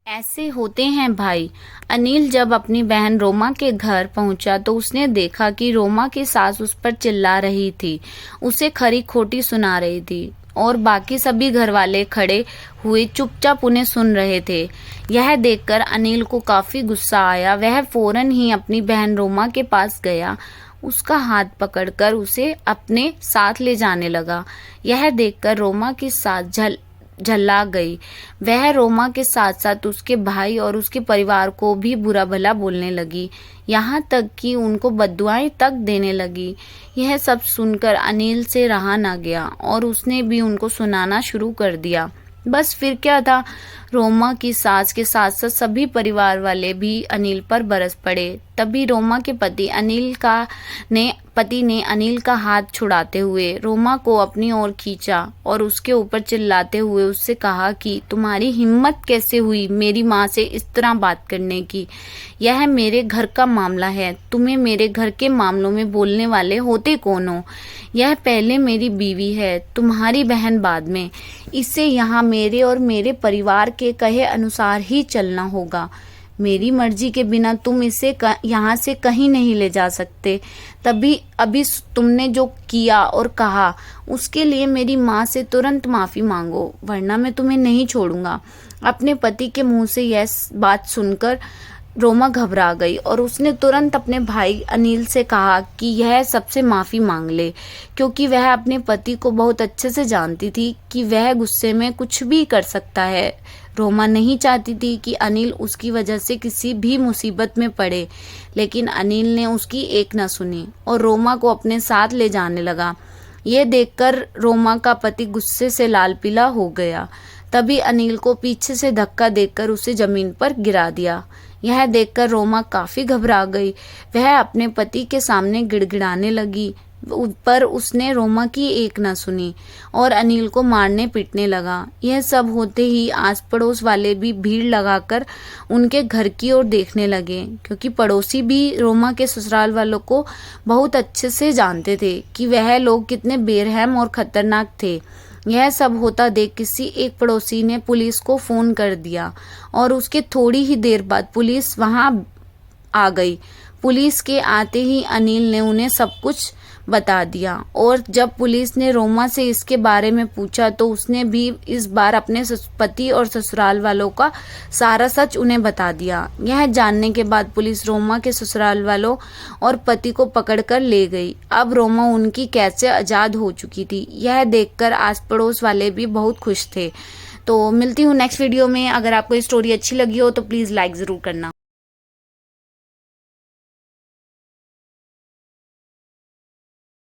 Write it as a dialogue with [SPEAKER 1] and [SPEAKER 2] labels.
[SPEAKER 1] ऐसे होते हैं भाई। अनिल जब अपनी बहन रोमा के घर पहुंचा तो उसने देखा कि रोमा की सास उस पर चिल्ला रही थी, उसे खरी खोटी सुना रही थी और बाकी सभी घर वाले खड़े हुए चुपचाप उन्हें सुन रहे थे। यह देखकर अनिल को काफी गुस्सा आया। वह फौरन ही अपनी बहन रोमा के पास गया, उसका हाथ पकड़कर उसे अपने साथ ले जाने लगा। यह देखकर रोमा की सास झल्ला गई। वह रोमा के साथ साथ उसके भाई और उसके परिवार को भी बुरा भला बोलने लगी, यहाँ तक कि उनको बद्दुआएं तक देने लगी। यह सब सुनकर अनिल से रहा ना गया और उसने भी उनको सुनाना शुरू कर दिया। बस फिर क्या था, रोमा की सास के साथ साथ सभी परिवार वाले भी अनिल पर बरस पड़े। तभी रोमा के पति ने अनिल का हाथ छुड़ाते हुए रोमा को अपनी ओर खींचा और उसके ऊपर चिल्लाते हुए उससे कहा कि तुम्हारी हिम्मत कैसे हुई मेरी माँ से इस तरह बात करने की। यह मेरे घर का मामला है, तुम्हें मेरे घर के मामलों में बोलने वाले होते कौन हो? यह पहले मेरी बीवी है, तुम्हारी बहन बाद में। इसे यहाँ मेरे और मेरे परिवार के कहे अनुसार ही चलना होगा। मेरी मर्जी के बिना तुम इसे यहाँ से कहीं नहीं ले जा सकते। तभी अभी तुमने जो किया और कहा उसके लिए मेरी माँ से तुरंत माफ़ी मांगो, वरना मैं तुम्हें नहीं छोड़ूंगा। अपने पति के मुंह से यह बात सुनकर रोमा घबरा गई और उसने तुरंत अपने भाई अनिल से कहा कि यह सबसे माफ़ी मांग ले, क्योंकि वह अपने पति को बहुत अच्छे से जानती थी कि वह गुस्से में कुछ भी कर सकता है। रोमा नहीं चाहती थी कि अनिल उसकी वजह से किसी भी मुसीबत में पड़े, लेकिन अनिल ने उसकी एक न सुनी और रोमा को अपने साथ ले जाने लगा। ये देखकर रोमा का पति गुस्से से लाल पीला हो गया। तभी अनिल को पीछे से धक्का देकर उसे जमीन पर गिरा दिया। यह देखकर रोमा काफी घबरा गई। वह अपने पति के सामने गिड़गिड़ाने लगी, पर उसने रोमा की एक न सुनी और अनिल को मारने पीटने लगा। यह सब होते ही आस पड़ोस वाले भी भीड़ लगाकर उनके घर की ओर देखने लगे, क्योंकि पड़ोसी भी रोमा के ससुराल वालों को बहुत अच्छे से जानते थे कि वह लोग कितने बेरहम और खतरनाक थे। यह सब होता देख किसी एक पड़ोसी ने पुलिस को फोन कर दिया और उसके थोड़ी ही देर बाद पुलिस वहां आ गई। पुलिस के आते ही अनिल ने उन्हें सब कुछ बता दिया और जब पुलिस ने रोमा से इसके बारे में पूछा तो उसने भी इस बार अपने पति और ससुराल वालों का सारा सच उन्हें बता दिया। यह जानने के बाद पुलिस रोमा के ससुराल वालों और पति को पकड़कर ले गई। अब रोमा उनकी कैद से आज़ाद हो चुकी थी। यह देखकर आस पड़ोस वाले भी बहुत खुश थे। तो मिलती हूँ नेक्स्ट वीडियो में। अगर आपको ये स्टोरी अच्छी लगी हो तो प्लीज़ लाइक ज़रूर करना।